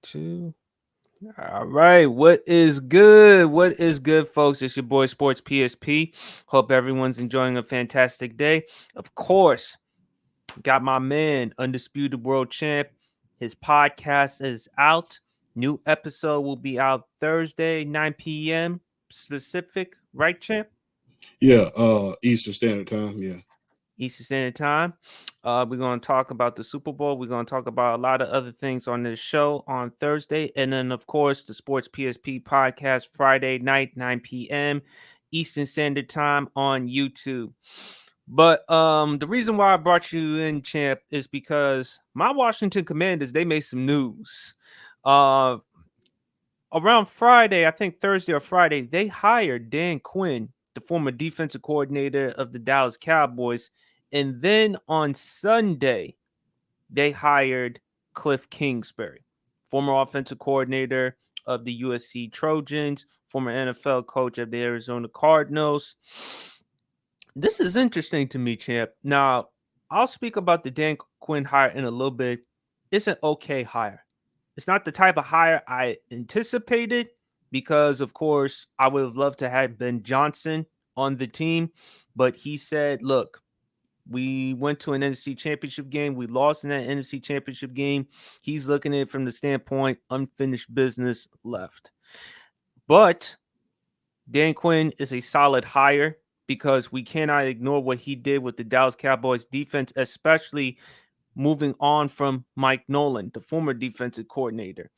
Two. All right. What is good? What is good, folks? It's your boy Sports PSP. Hope everyone's enjoying a fantastic day. Of course, got my man, Undisputed World Champ. His podcast is out. New episode will be out Thursday, 9 p.m. specific, right, champ? Yeah, Eastern Standard Time. Yeah. Eastern Standard Time. We're going to talk about the Super Bowl. We're going to talk about a lot of other things on this show on Thursday. And then, of course, the Sports PSP podcast Friday night, 9 p.m. Eastern Standard Time on YouTube. But the reason why I brought you in, champ, is because my Washington Commanders, they made some news. Uh, Around Friday, I think Thursday or Friday, they hired Dan Quinn, the former defensive coordinator of the Dallas Cowboys. And then on Sunday, they hired Cliff Kingsbury, former offensive coordinator of the USC Trojans, former NFL coach of the Arizona Cardinals. This is interesting to me, champ. Now, I'll speak about the Dan Quinn hire in a little bit. It's an okay hire. It's not the type of hire I anticipated because, of course, I would have loved to have Ben Johnson on the team. But he said, look, we went to an NFC championship game. We lost in that NFC championship game. He's looking at it from the standpoint unfinished business left. But Dan Quinn is a solid hire because we cannot ignore what he did with the Dallas Cowboys defense, especially moving on from Mike Nolan, the former defensive coordinator.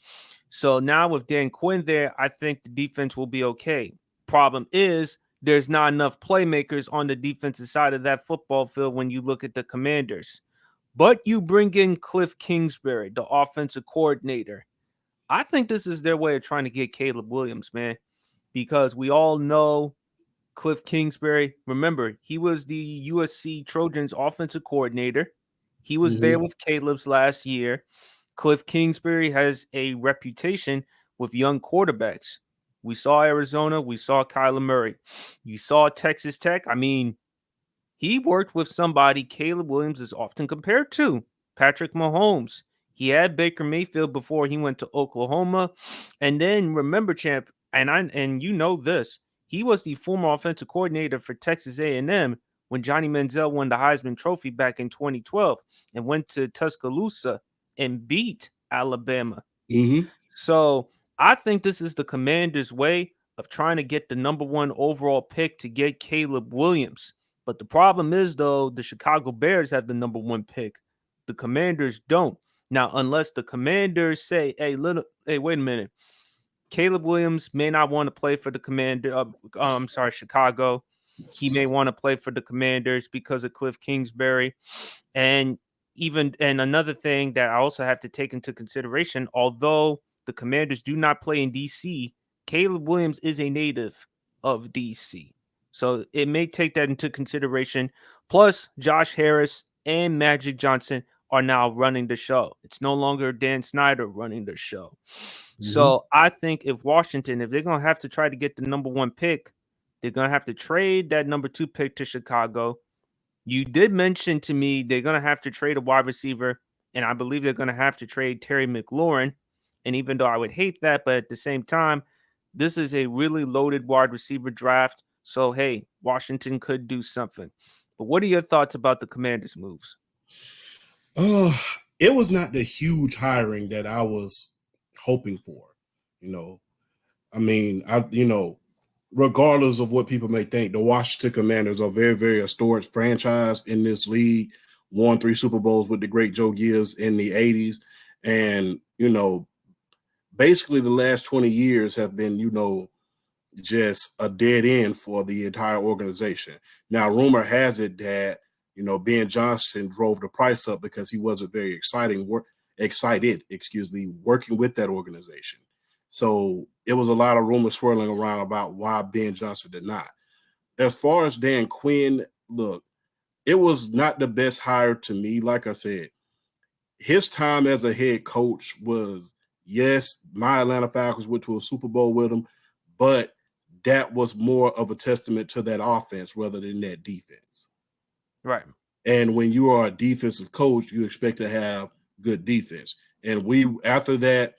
So now with Dan Quinn there, I think the defense will be okay. Problem is, there's not enough playmakers on the defensive side of that football field when you look at the Commanders. But you bring in Cliff Kingsbury, the offensive coordinator. I think this is their way of trying to get Caleb Williams, man, because we all know Cliff Kingsbury. Remember, he was the USC Trojans offensive coordinator. He was there Hmm. with Caleb's last year. Cliff Kingsbury has a reputation with young quarterbacks. We saw Arizona, we saw Kyler Murray. You saw Texas Tech. I mean, he worked with somebody Caleb Williams is often compared to, Patrick Mahomes. He had Baker Mayfield before he went to Oklahoma. And then remember, champ, and you know this, he was the former offensive coordinator for Texas A&M when Johnny Manziel won the Heisman Trophy back in 2012 and went to Tuscaloosa and beat Alabama. Hmm. So I think this is the Commanders' way of trying to get the number one overall pick to get Caleb Williams. But the problem is, though, the Chicago Bears have the number one pick. The Commanders don't. Now, unless the Commanders say, hey, wait a minute. Caleb Williams may not want to play for the Chicago. He may want to play for the Commanders because of Cliff Kingsbury. And and another thing that I also have to take into consideration, although the Commanders do not play in DC, Caleb Williams is a native of DC. So it may take that into consideration. Plus, Josh Harris and Magic Johnson are now running the show. It's no longer Dan Snyder running the show. Hmm. So I think if Washington, if they're going to have to try to get the number one pick, they're going to have to trade that number two pick to Chicago. You did mention to me they're going to have to trade a wide receiver, and I believe they're going to have to trade Terry McLaurin. And even though I would hate that, but at the same time, this is a really loaded wide receiver draft. So, hey, Washington could do something. But what are your thoughts about the Commanders' moves? Uh, it was not the huge hiring that I was hoping for. You know, I mean, regardless of what people may think, the Washington Commanders are very, very historic franchise in this league. Won 3 Super Bowls with the great Joe Gibbs in the '80s, and basically the last 20 years have been, just a dead end for the entire organization. Now, rumor has it that Ben Johnson drove the price up because he wasn't very excited, working with that organization. So it was a lot of rumors swirling around about why Ben Johnson did not. As far as Dan Quinn, look, it was not the best hire to me. Like I said, his time as a head coach was, yes, my Atlanta Falcons went to a Super Bowl with him, but that was more of a testament to that offense rather than that defense. Right. And when you are a defensive coach, you expect to have good defense. And after that,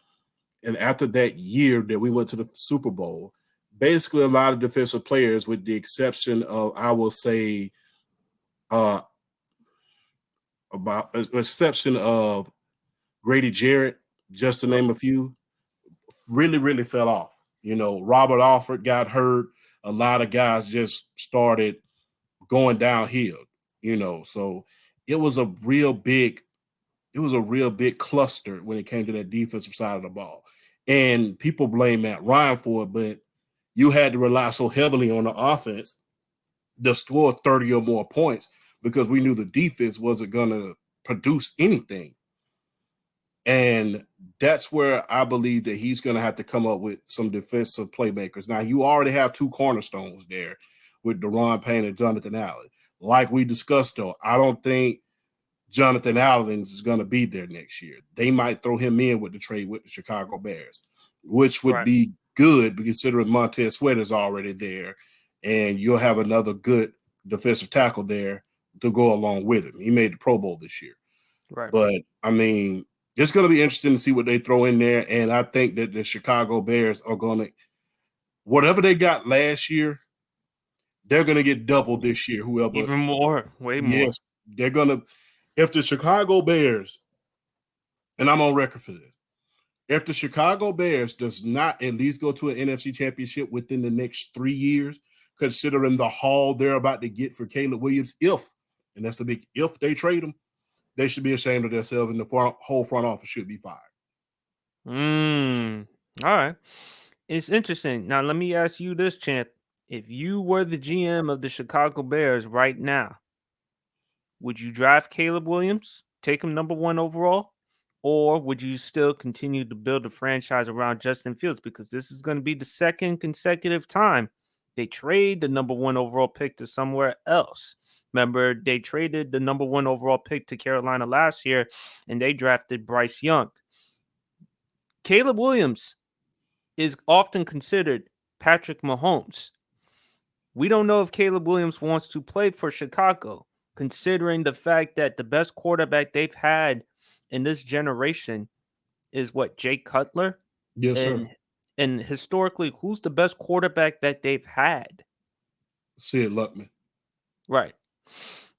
And after that year that we went to the Super Bowl, basically a lot of defensive players, with the exception of, I will say, uh, about exception of Grady Jarrett, just to name a few, really, really fell off. Robert Alford got hurt. A lot of guys just started going downhill, So it was a real big, cluster when it came to that defensive side of the ball. And people blame Matt Ryan for it, but you had to rely so heavily on the offense to score 30 or more points because we knew the defense wasn't going to produce anything. And that's where I believe that he's going to have to come up with some defensive playmakers. Now, you already have two cornerstones there with Daron Payne and Jonathan Allen. Like we discussed, though, I don't think Jonathan Allen is going to be there next year. They might throw him in with the trade with the Chicago Bears, which would be good considering Montez Sweat is already there, and you'll have another good defensive tackle there to go along with him. He made the Pro Bowl this year. Right. But, I mean, it's going to be interesting to see what they throw in there, and I think that the Chicago Bears are going to – whatever they got last year, they're going to get double this year, whoever – even more, way more. Yes, they're going to – if the Chicago Bears – and I'm on record for this – if the Chicago Bears does not at least go to an NFC championship within the next 3 years, considering the haul they're about to get for Caleb Williams, and that's a big if, they trade him, they should be ashamed of themselves, and the whole front office should be fired. All right. It's interesting. Now, let me ask you this, champ. If you were the GM of the Chicago Bears right now, would you draft Caleb Williams, take him number 1 overall? Or would you still continue to build a franchise around Justin Fields? Because this is going to be the second consecutive time they trade the number 1 overall pick to somewhere else. Remember, they traded the number 1 overall pick to Carolina last year, and they drafted Bryce Young. Caleb Williams is often considered Patrick Mahomes. We don't know if Caleb Williams wants to play for Chicago, considering the fact that the best quarterback they've had in this generation is what, Jay Cutler? Yes, sir. And historically, who's the best quarterback that they've had? Sid Luckman. Right.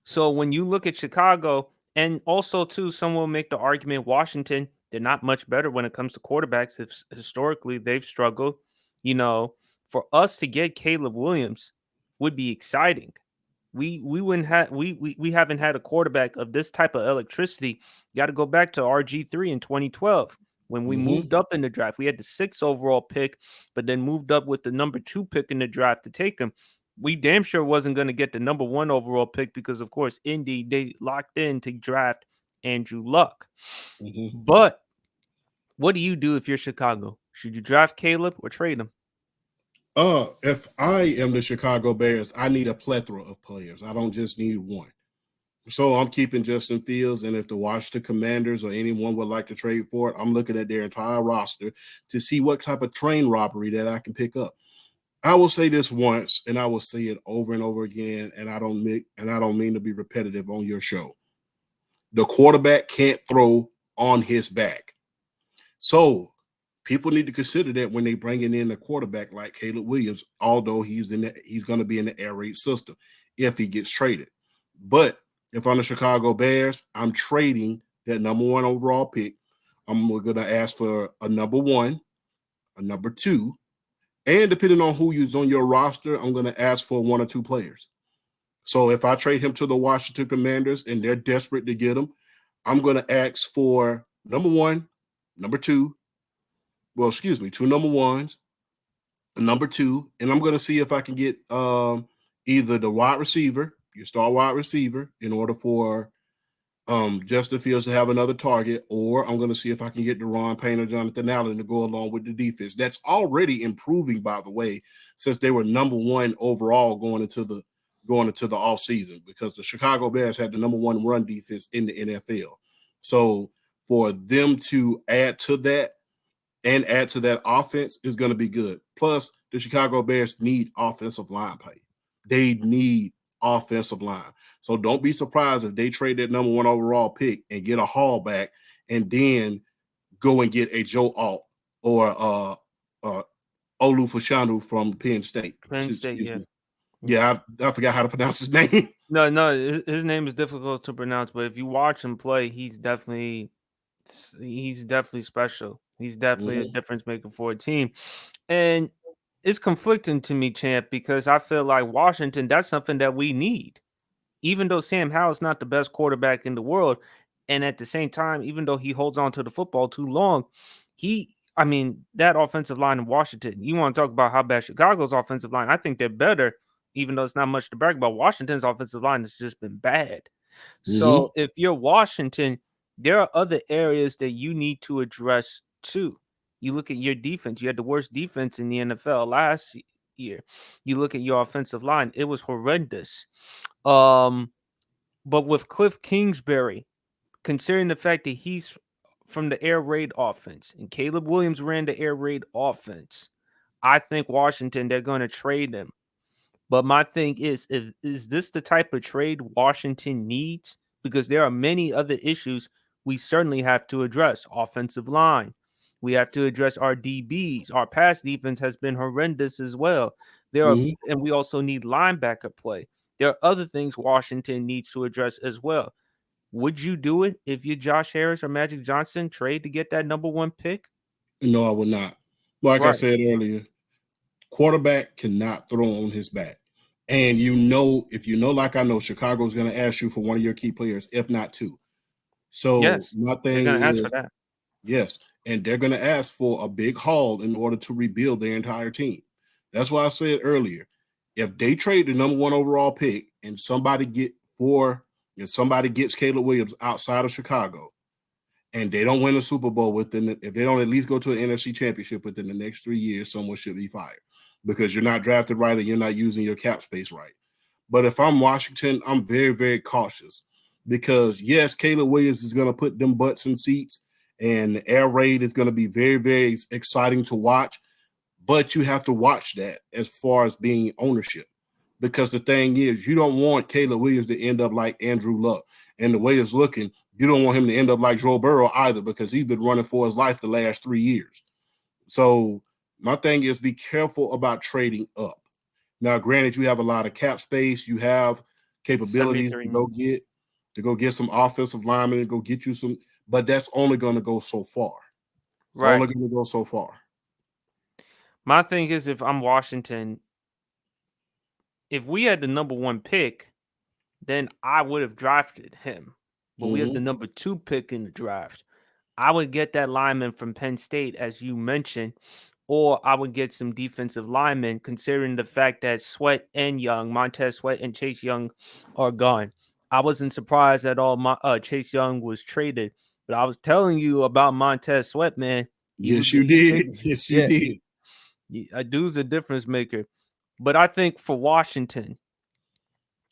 So when you look at Chicago, and also too, some will make the argument Washington, they're not much better when it comes to quarterbacks. Historically, they've struggled. For us to get Caleb Williams would be exciting. We wouldn't have we haven't had a quarterback of this type of electricity. You got to go back to RG3 in 2012 when we moved up in the draft. We had the 6th overall pick, but then moved up with the number 2 pick in the draft to take him. We damn sure wasn't going to get the number 1 overall pick because, of course, Indy, they locked in to draft Andrew Luck. But what do you do if you're Chicago? Should you draft Caleb or trade him? If I am the Chicago Bears, I need a plethora of players. I don't just need one. So I'm keeping Justin Fields, and if the Washington Commanders or anyone would like to trade for it, I'm looking at their entire roster to see what type of train robbery that I can pick up. I will say this once, and I will say it over and over again, and I don't mean to be repetitive on your show. The quarterback can't throw on his back. So people need to consider that when they bringing in a quarterback like Caleb Williams, although he's going to be in the air raid system if he gets traded. But if I'm the Chicago Bears, I'm trading that number 1 overall pick. I'm going to ask for a number 1, a number 2, and depending on who is on your roster, I'm going to ask for 1 or 2 players. So if I trade him to the Washington Commanders and they're desperate to get him, I'm going to ask for number 1, number 2. Well, excuse me, 2 number 1s, a number 2, and I'm going to see if I can get either the wide receiver, your star wide receiver, in order for Justin Fields to have another target, or I'm going to see if I can get Daron Payne or Jonathan Allen to go along with the defense. That's already improving, by the way, since they were number 1 overall going into the offseason, because the Chicago Bears had the number 1 run defense in the NFL. So for them to add to that and add to that offense is going to be good. Plus, the Chicago Bears need offensive line play. They need offensive line. So don't be surprised if they trade that number 1 overall pick and get a haul back and then go and get a Joe Alt or uh Olufashanu from Penn State. Penn State, Excuse yeah. me. Yeah, I forgot how to pronounce his name. No, no, his name is difficult to pronounce, but if you watch him play, he's definitely special. He's definitely a Mhm. difference maker for a team. And it's conflicting to me, champ, because I feel like Washington, that's something that we need. Even though Sam Howell's not the best quarterback in the world, and at the same time, even though he holds on to the football too long, I mean, that offensive line in Washington, you want to talk about how bad Chicago's offensive line, I think they're better, even though it's not much to brag about. Washington's offensive line has just been bad. Mhm. So if you're Washington, there are other areas that you need to address too. You look at your defense, you had the worst defense in the NFL last year. You look at your offensive line, it was horrendous. Um, but with Cliff Kingsbury, considering the fact that he's from the air raid offense and Caleb Williams ran the air raid offense, I think Washington, they're going to trade him. But my thing is this the type of trade Washington needs? Because there are many other issues we certainly have to address. Offensive line. We have to address our DBs. Our pass defense has been horrendous as well. Mhm. And we also need linebacker play. There are other things Washington needs to address as well. Would you do it if you Josh Harris or Magic Johnson trade to get that number one pick? No, I would not. Like I Right. said earlier, quarterback cannot throw on his back. And if you know, like I know, Chicago's going to ask you for one of your key players, if not two. So Yes. my They're thing gonna ask for is, that. yes, and they're going to ask for a big haul in order to rebuild their entire team. That's why I said earlier, if they trade the number one overall pick and somebody gets Caleb Williams outside of Chicago, and they don't win a Super Bowl if they don't at least go to an NFC championship within the next 3 years, someone should be fired because you're not drafted right and you're not using your cap space right. But if I'm Washington, I'm very, very cautious because yes, Caleb Williams is going to put them butts in seats and the air raid is going to be very, very exciting to watch. But you have to watch that as far as being ownership. Because the thing is, you don't want Caleb Williams to end up like Andrew Luck. And the way it's looking, you don't want him to end up like Joe Burrow either, because he's been running for his life the last 3 years. So my thing is be careful about trading up. Now, granted, you have a lot of cap space, you have capabilities 73. to go get some offensive linemen and go get you some, but that's only going to go so far. It's Right. only going to go so far. My thing is, if I'm Washington, if we had the number one pick, then I would have drafted him. But we have Mm-hmm. the number two pick in the draft. I would get that lineman from Penn State, as you mentioned, or I would get some defensive linemen, considering the fact that Sweat and Young, Montez Sweat and Chase Young are gone. I wasn't surprised at all Chase Young was traded, but I was telling you about Montez Sweat, man. Yes, you He's did. big. Yes, you Yeah, did. a dude's a difference maker. But I think for Washington,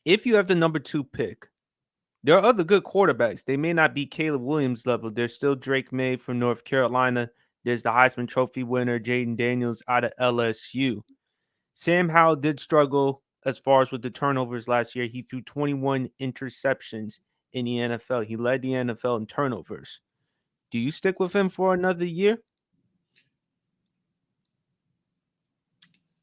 if you have the number two pick, there are other good quarterbacks. They may not be Caleb Williams level. There's still Drake May from North Carolina. There's the Heisman Trophy winner, Jaden Daniels out of LSU. Sam Howell did struggle as far as with the turnovers last year. He threw 21 interceptions in the NFL. He led the NFL in turnovers. Do you stick with him for another year?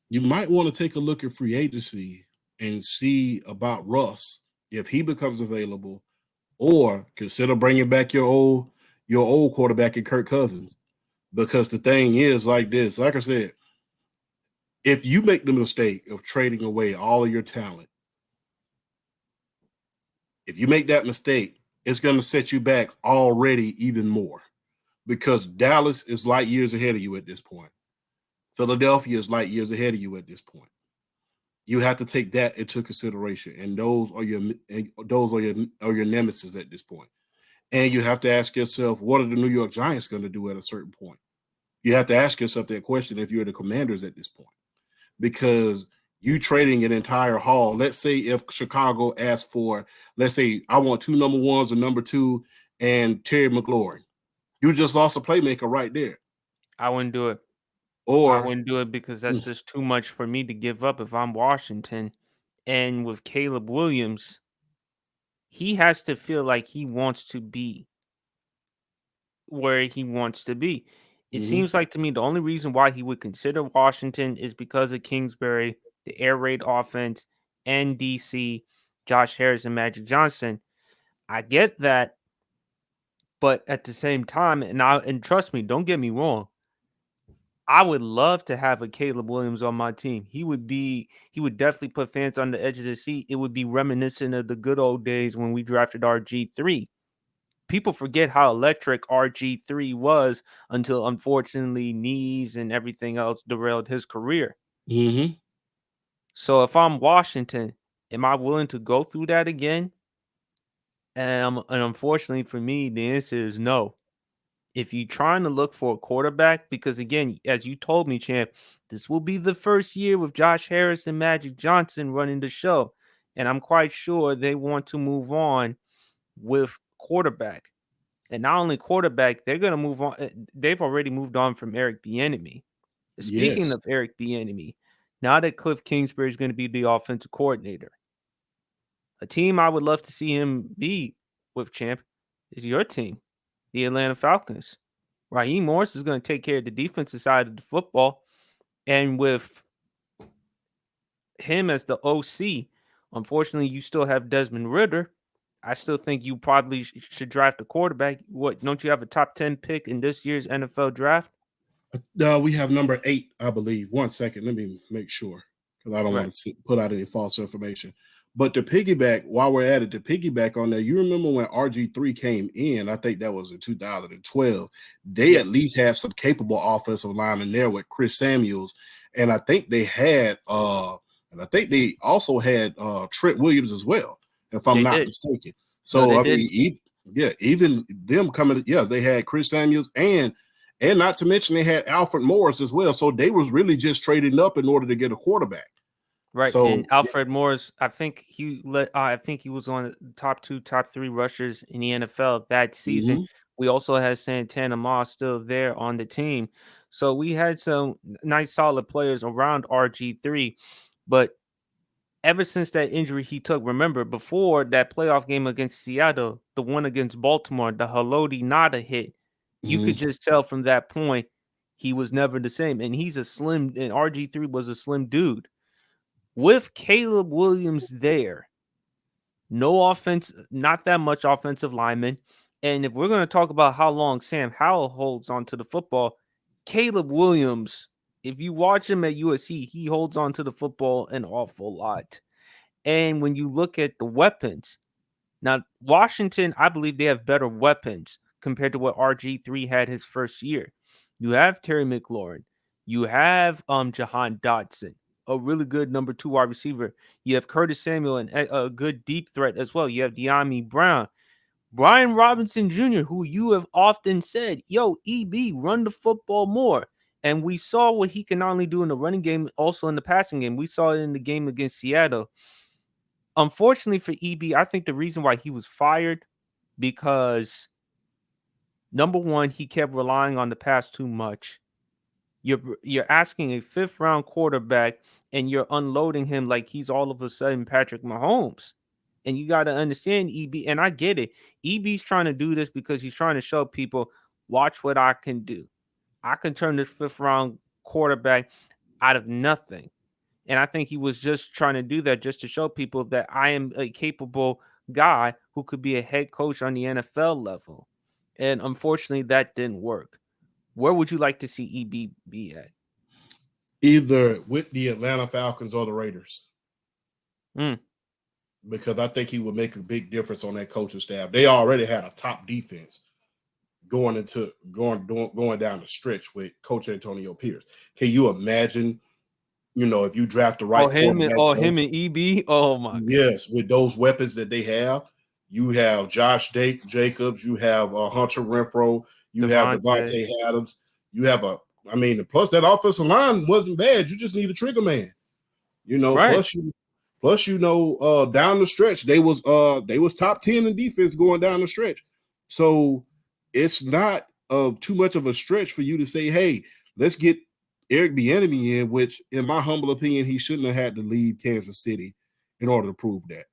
You might want to take a look at free agency and see about Russ if he becomes available, or consider bringing back your old quarterback in Kirk Cousins. Because the thing is like this, like I said, if you make the mistake of trading away all of your talent, if you make that mistake, it's going to set you back already even more because Dallas is light years ahead of you at this point. Philadelphia is light years ahead of you at this point. You have to take that into consideration, and those are your nemesis at this point. And you have to ask yourself, what are the New York Giants going to do at a certain point? You have to ask yourself that question if you're the Commanders at this point, because you trading an entire haul. Let's say if Chicago asked for, let's say I want two number ones, a number two, and Terry McLaurin. You just lost a playmaker right there. I wouldn't do it. I Or wouldn't do it because that's just too much for me to give up if I'm Washington. And with Caleb Williams, he has to feel like he wants to be where he wants to be. It seems like to me the only reason why he would consider Washington is because of Kingsbury, the air raid offense, and DC, Josh Harris and Magic Johnson. I get that, but at the same time, and trust me, don't get me wrong, I would love to have a Caleb Williams on my team. He would definitely put fans on the edge of the seat. It would be reminiscent of the good old days when we drafted RG3. People forget how electric RG3 was until unfortunately knees and everything else derailed his career. Mm-hmm. So if I'm Washington, am I willing to go through that again? And unfortunately for me, the answer is no. If you're trying to look for a quarterback, because again, as you told me, champ, this will be the first year with Josh Harris and Magic Johnson running the show. And I'm quite sure they want to move on with quarterback. And not only quarterback, they're going to move on. They've already moved on from Eric Bieniemy. Speaking Yes. of Eric Bieniemy, now that Cliff Kingsbury is going to be the offensive coordinator, a team I would love to see him be with, champ, is your team, the Atlanta Falcons. Raheem Morris is going to take care of the defensive side of the football. And with him as the OC, unfortunately, you still have Desmond Ritter. I still think you probably should draft a quarterback. What, don't you have a top 10 pick in this year's NFL draft? We have number 8, I believe. 1 second. Let me make sure because I don't want Right. to put out any false information. But to piggyback, while we're at it, to piggyback on that, you remember when RG3 came in, I think that was in 2012, they at Yes, least have some capable offensive linemen there with Chris Samuels. And I think they also had Trent Williams as well, if I'm they not did. mistaken. No, So they I did. mean, even them coming, they had Chris Samuels and not to mention they had Alfred Morris as well. So they was really just trading up in order to get a quarterback. Right. And So Alfred Morris, I think he was on the top 2, top 3 rushers in the NFL that season. mhm. We also had Santana Moss still there on the team. So we had some nice solid players around RG3, but ever since that injury he took, remember before that playoff game against Seattle, the one against Baltimore, the Haloti Nada hit, you could Mhm. just tell from that point he was never the same. And RG3 was a slim dude. With Caleb Williams there, no offense, not that much offensive lineman. And if we're going to talk about how long Sam Howell holds onto the football, Caleb Williams, if you watch him at USC, he holds onto the football an awful lot. And when you look at the weapons, now Washington, I believe they have better weapons compared to what RG3 had his first year. You have Terry McLaurin, you have Jahan Dotson, a really good number 2 wide receiver. You have Curtis Samuel and a good deep threat as well. You have De'Ami Brown, Brian Robinson Jr., who you have often said, yo, EB, run the football more. And we saw what he can not only do in the running game, also in the passing game. We saw it in the game against Seattle. Unfortunately for EB, I think the reason why he was fired because number one, he kept relying on the pass too much. You're asking a 5th round quarterback and you're unloading him like he's all of a sudden Patrick Mahomes. And you got to understand EB, and I get it. EB's trying to do this because he's trying to show people, watch what I can do. I can turn this 5th round quarterback out of nothing. And I think he was just trying to do that just to show people that I am a capable guy who could be a head coach on the NFL level. And unfortunately, that didn't work. Where would you like to see EB be at? Either with the Atlanta Falcons or the Raiders. Mm. Because I think he would make a big difference on that coaching staff. They already had a top defense going down the stretch with Coach Antonio Pierce. Can you imagine, if you draft the right quarterback? Him and EB. Oh my god. Yes, with those weapons that they have, you have Josh Jacobs, you have Hunter Renfro, you have Devontae. Devontae Adams, you have plus that offensive line wasn't bad. You just need a trigger man, Right. down the stretch they was top 10 in defense going down the stretch. So it's not too much of a stretch for you to say, hey, let's get Eric Bieniemy in, which in my humble opinion, he shouldn't have had to leave Kansas City in order to prove that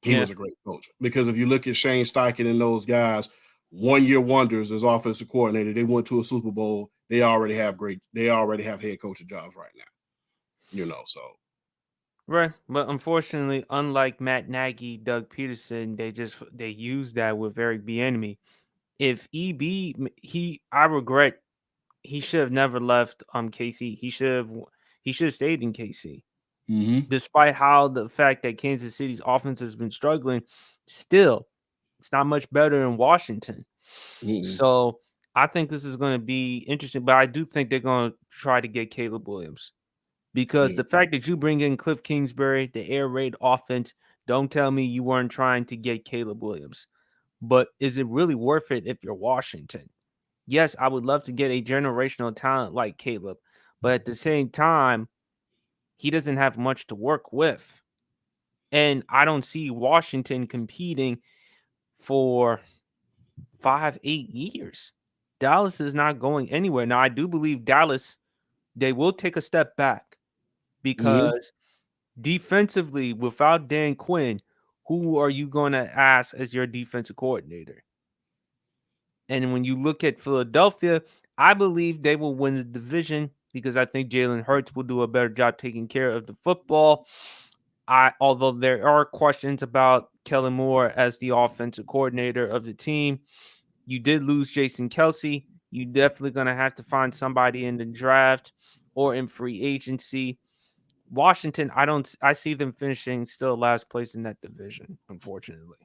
he Yeah. was a great coach. Because if you look at Shane Steichen and those guys, 1-year wonders as offensive coordinator. They went to a Super Bowl. They already have head coaching jobs right now. So Right, but unfortunately, unlike Matt Nagy, Doug Peterson, they use that with Eric Bieniemy. If I regret he should have never left KC. He should have stayed in KC. mm-hmm. Despite how the fact that Kansas City's offense has been struggling, still it's not much better in Washington. Mm-mm. So I think this is going to be interesting, but I do think they're going to try to get Caleb Williams because Yeah. the fact that you bring in Cliff Kingsbury, the air raid offense, don't tell me you weren't trying to get Caleb Williams. But is it really worth it if you're Washington? Yes, I would love to get a generational talent like Caleb, but at the same time, he doesn't have much to work with. And I don't see Washington competing for 5, 8 years. Dallas is not going anywhere. Now, I do believe Dallas, they will take a step back Mm-hmm. because defensively, without Dan Quinn, who are you going to ask as your defensive coordinator? And when you look at Philadelphia, I believe they will win the division because I think Jalen Hurts will do a better job taking care of the football. Although there are questions about Kellen Moore as the offensive coordinator of the team. You did lose Jason Kelsey. You definitely going to have to find somebody in the draft or in free agency. Washington, I see them finishing still last place in that division, unfortunately.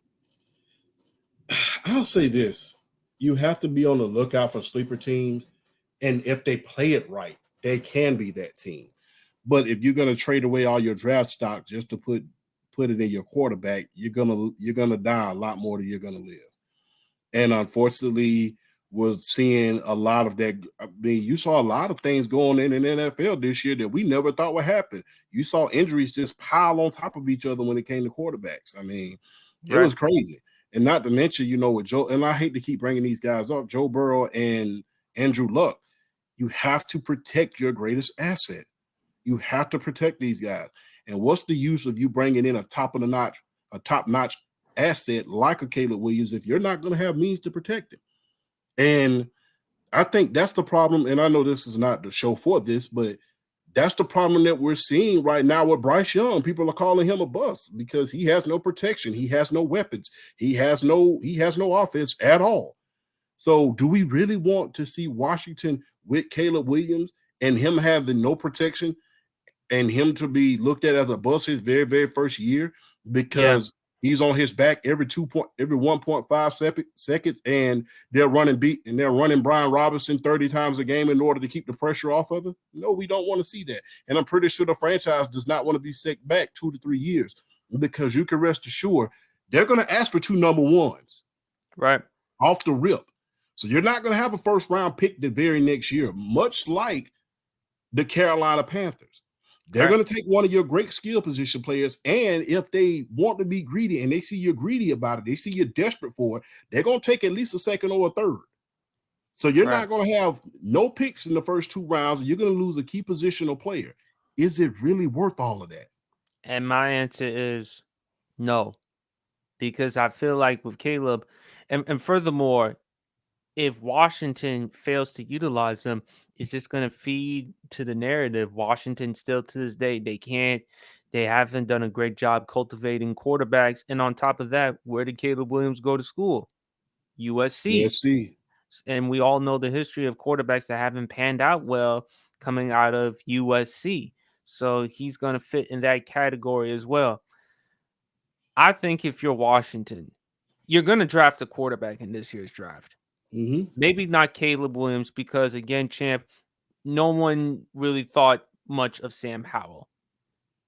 I'll say this. You have to be on the lookout for sleeper teams. And if they play it right, they can be that team. But if you're gonna trade away all your draft stock just to put it in your quarterback, you're gonna die a lot more than you're gonna live. And unfortunately, was seeing a lot of that. I mean, you saw a lot of things going in the NFL this year that we never thought would happen. You saw injuries just pile on top of each other when it came to quarterbacks. I mean, it Right. was crazy. And not to mention, with Joe, and I hate to keep bringing these guys up, Joe Burrow and Andrew Luck, you have to protect your greatest asset. You have to protect these guys. And what's the use of you bringing in a top notch asset like a Caleb Williams if you're not going to have means to protect him? And I think that's the problem. And I know this is not the show for this, but that's the problem that we're seeing right now with Bryce Young. People are calling him a bust because he has no protection. He has no weapons. He has no offense at all. So do we really want to see Washington with Caleb Williams and him having no protection and him to be looked at as a bust his very, very first year Yeah. because he's on his back every 1.5 seconds, and they're running Brian Robinson 30 times a game in order to keep the pressure off of him? No, we don't want to see that. And I'm pretty sure the franchise does not want to be set back 2 to 3 years because you can rest assured they're going to ask for 2 number ones. Right. Off the rip. So you're not going to have a first round pick the very next year, much like the Carolina Panthers. They're going to take one of your great skill position players, and if they want to be greedy and they see you're greedy about it, they see you're desperate for it, they're going to take at least a second or a third. So you're not going to have no picks in the first 2 rounds, and you're going to lose a key positional player. Is it really worth all of that? And my answer is no, because I feel like with Caleb, and furthermore, if Washington fails to utilize them, it's just going to feed to the narrative. Washington still to this day, they haven't done a great job cultivating quarterbacks. And on top of that, where did Caleb Williams go to school? USC. USC. And we all know the history of quarterbacks that haven't panned out well coming out of USC. So he's going to fit in that category as well. I think if you're Washington, you're going to draft a quarterback in this year's draft. Mm-hmm. Maybe not Caleb Williams because, again, champ, no one really thought much of Sam Howell.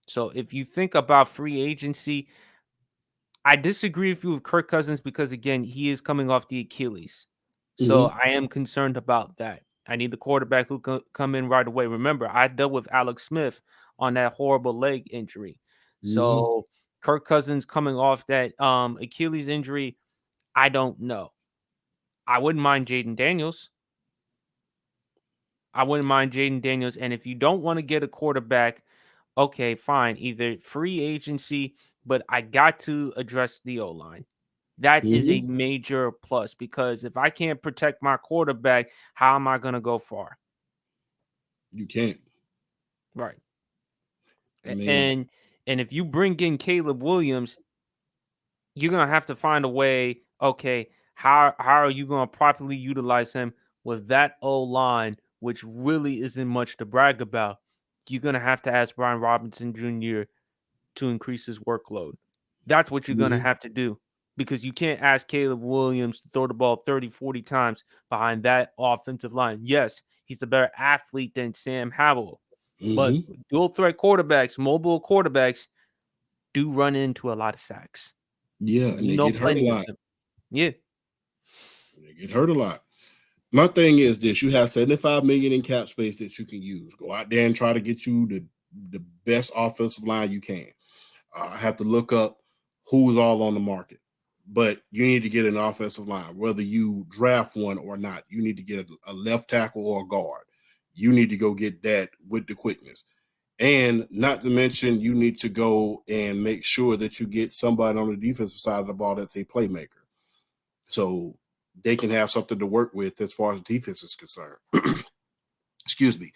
So if you think about free agency, I disagree with you with Kirk Cousins because, again, he is coming off the Achilles. So Mm-hmm. I am concerned about that. I need the quarterback who can come in right away. Remember, I dealt with Alex Smith on that horrible leg injury. Mm-hmm. So Kirk Cousins coming off that Achilles injury, I don't know. I wouldn't mind Jaden Daniels. And if you don't want to get a quarterback, okay, fine. Either free agency, but I got to address the O line That is a Mhm. major plus because if I can't protect my quarterback, how am I going to go far? You can't. Right. I mean, And if you bring in Caleb Williams, you're gonna have to find a way. Okay, how are you gonna properly utilize him with that O line, which really isn't much to brag about? You're gonna have to ask Brian Robinson Jr. to increase his workload. That's what you're gonna mhm. have to do because you can't ask Caleb Williams to throw the ball 30, 40 times behind that offensive line. Yes, he's a better athlete than Sam Howell, but Mhm. dual threat quarterbacks, mobile quarterbacks, do run into a lot of sacks. Yeah, and We they know get hurt a plenty of lot. them. Yeah, They get hurt a lot. My thing is this: you have 75 million in cap space that you can use. Go out there and try to get you the best offensive line you can. I have to look up who's all on the market, but you need to get an offensive line, whether you draft one or not. You need to get a left tackle or a guard. You need to go get that with the quickness. And not to mention, you need to go and make sure that you get somebody on the defensive side of the ball that's a playmaker. So they can have something to work with as far as defense is concerned. Excuse me.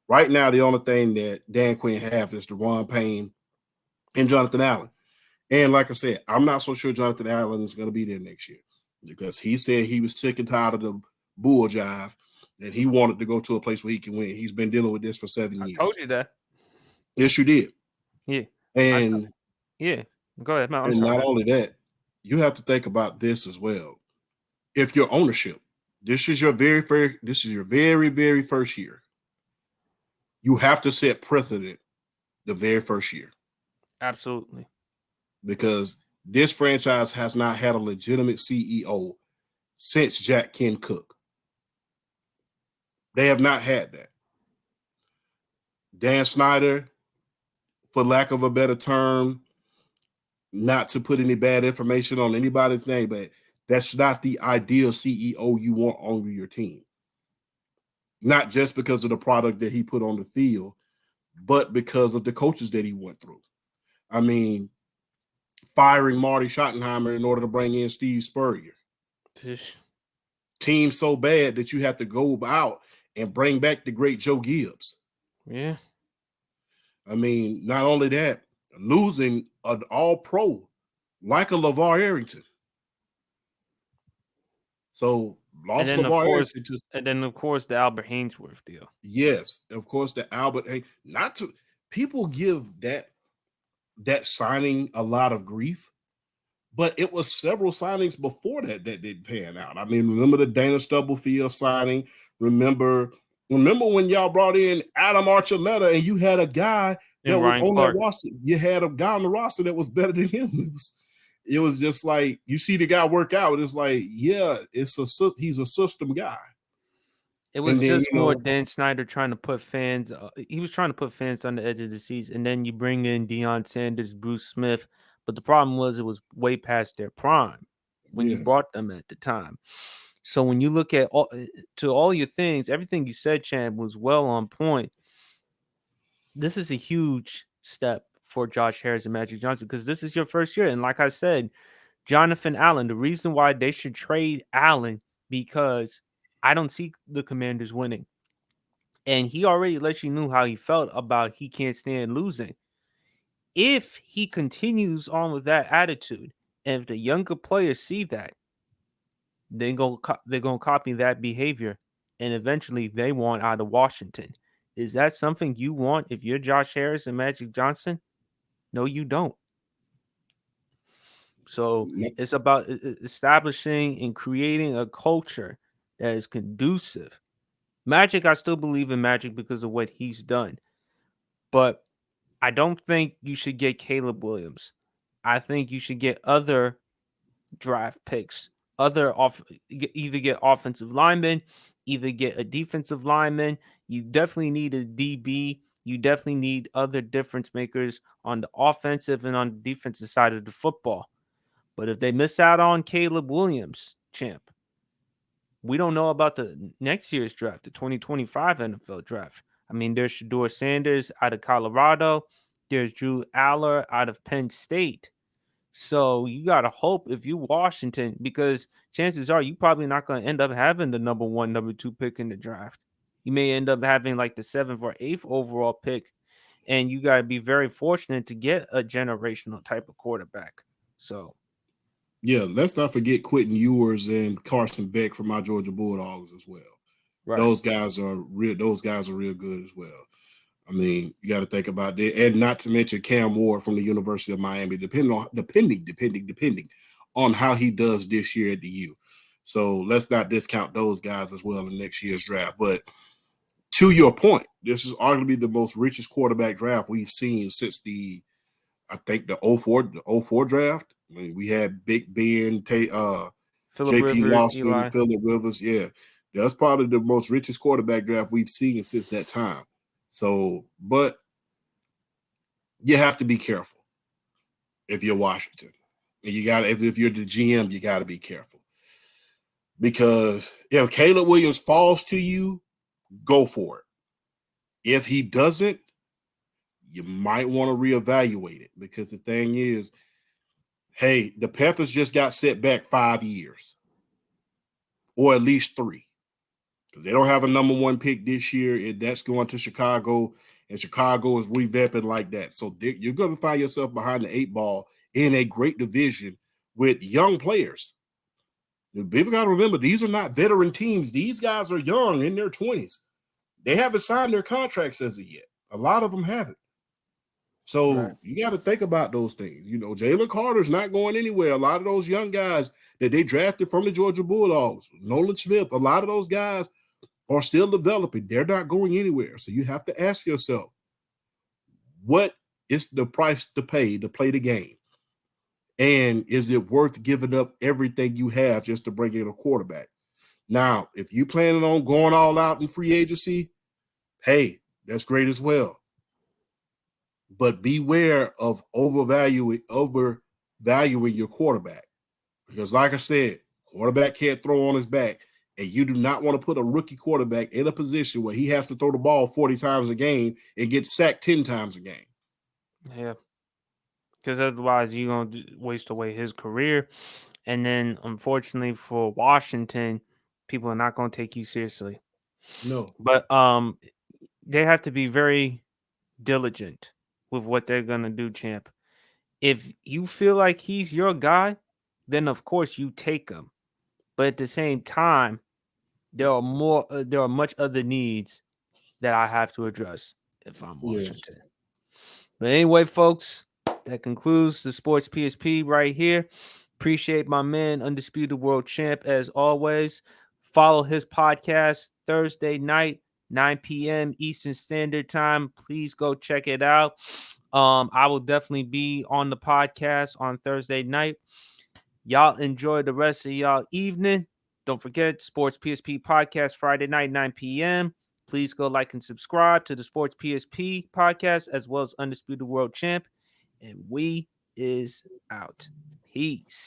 Right now, the only thing that Dan Quinn have is Deron Payne and Jonathan Allen. And like I said, I'm not so sure Jonathan Allen is going to be there next year because he said he was sick and tired of the bull jive and he wanted to go to a place where he can win. He's been dealing with this for 7 I told years. you that. Yes, you did. Yeah, I t- And yeah. Go ahead, man. I'm and sorry, not man. only that, you have to think about this as well. If your ownership, this is your very, very first year, you have to set precedent the very first year Absolutely. because this franchise has not had a legitimate CEO since Jack Ken Cook. They have not had that. Dan Snyder, for lack of a better term, not to put any bad information on anybody's name, but that's not the ideal CEO you want on your team. Not just because of the product that he put on the field, but because of the coaches that he went through. I mean, firing Marty Schottenheimer in order to bring in Steve Spurrier. Tish. Team so bad that you have to go out and bring back the great Joe Gibbs. Yeah. I mean, not only that, losing an all pro like a LeVar Arrington. So And lost then of LeVar course, Arrington to, the Albert Hainsworth deal. yes, of course, the Albert. Hey, not to people give that signing a lot of grief, but it was several signings before that that didn't pan out. I mean, remember the Dana Stubblefield signing? Remember, remember when y'all brought in Adam Archuleta and you had a guy that And was Ryan on that Clark. roster. You had a guy on the roster that was better than him. It was just like you see the guy work out. It's like, yeah, he's a system guy. It And was then just more Dan Snyder trying to put fans. He was trying to put fans on the edge of the seats, and then you bring in Deion Sanders, Bruce Smith. But the problem was it was way past their prime when you yeah, brought them at the time. So when you look at all your things, everything you said, Chan, was well on point. This is a huge step for Josh Harris and Magic Johnson because this is your first year, and like I said, Jonathan Allen. The reason why they should trade Allen because I don't see the Commanders winning. And he already let you know how he felt about he can't stand losing. If he continues on with that attitude, and if the younger players see that, they're gonna copy that behavior, and eventually they want out of Washington. Is that something you want if you're Josh Harris and Magic Johnson? No, you don't. So it's about establishing and creating a culture that is conducive. Magic, I still believe in Magic because of what he's done, but I don't think you should get Caleb Williams. I think you should get other draft picks, either get offensive linemen, either get a defensive lineman. You definitely need a DB. You definitely need other difference makers on the offensive and on the defensive side of the football. But if they miss out on Caleb Williams, champ, we don't know about the next year's draft, the 2025 NFL draft. I mean, there's Shador Sanders out of Colorado. There's Drew Aller out of Penn State. So you gotta hope if you Washington, because chances are you probably not gonna end up having the number one, number two pick in the draft. You may end up having like the 7th or 8th overall pick, and you gotta be very fortunate to get a generational type of quarterback. So Yeah, let's not forget Quentin Ewers and Carson Beck from my Georgia Bulldogs as well. right, Those guys are real. Those guys are real good as well. I mean, you got to think about that, and not to mention Cam Ward from the University of Miami. Depending on how he does this year at the U. So let's not discount those guys as well in next year's draft. But to your point, this is arguably the most richest quarterback draft we've seen since I think the '04 draft. I mean, we had Big Ben, Philip JP Rivers, Lawson, Eli. Phillip Rivers. Yeah, that's probably the most richest quarterback draft we've seen since that time. So, but you have to be careful if you're Washington. And you got to, if you're the GM, you got to be careful. Because if Caleb Williams falls to you, go for it. If he doesn't, you might want to reevaluate it. Because the thing is, hey, the Panthers just got set back 5 years, or at least 3. They don't have a number one pick this year. That's going to Chicago, and Chicago is revamping like that. So you're going to find yourself behind the 8 ball in a great division with young players. People got to remember, these are not veteran teams. These guys are young, in their 20s. They haven't signed their contracts as of yet. A lot of them haven't. So Right. you got to think about those things. You know, Jalen Carter's not going anywhere. A lot of those young guys that they drafted from the Georgia Bulldogs, Nolan Smith, a lot of those guys are still developing. They're not going anywhere. So you have to ask yourself, what is the price to pay to play the game? And is it worth giving up everything you have just to bring in a quarterback? Now, if you planning on going all out in free agency, hey, that's great as well. But beware of overvaluing your quarterback. Because like I said, quarterback can't throw on his back. And you do not want to put a rookie quarterback in a position where he has to throw the ball 40 times a game and get sacked 10 times a game. Yeah. Because otherwise you're gonna waste away his career. And then unfortunately for Washington, people are not gonna take you seriously. No. But they have to be very diligent with what they're gonna do, champ. If you feel like he's your guy, then of course you take him. But at the same time, there are much other needs that I have to address if I'm Yes. Washington. But anyway, folks, that concludes the Sports PSP right here. Appreciate my man, Undisputed World Champ, as always. Follow his podcast Thursday night, 9 p.m. Eastern Standard Time. Please go check it out. I will definitely be on the podcast on Thursday night. Y'all enjoy the rest of y'all evening. Don't forget, Sports PSP podcast Friday night, 9 p.m. Please go like and subscribe to the Sports PSP podcast as well as Undisputed World Champ. And we is out. Peace.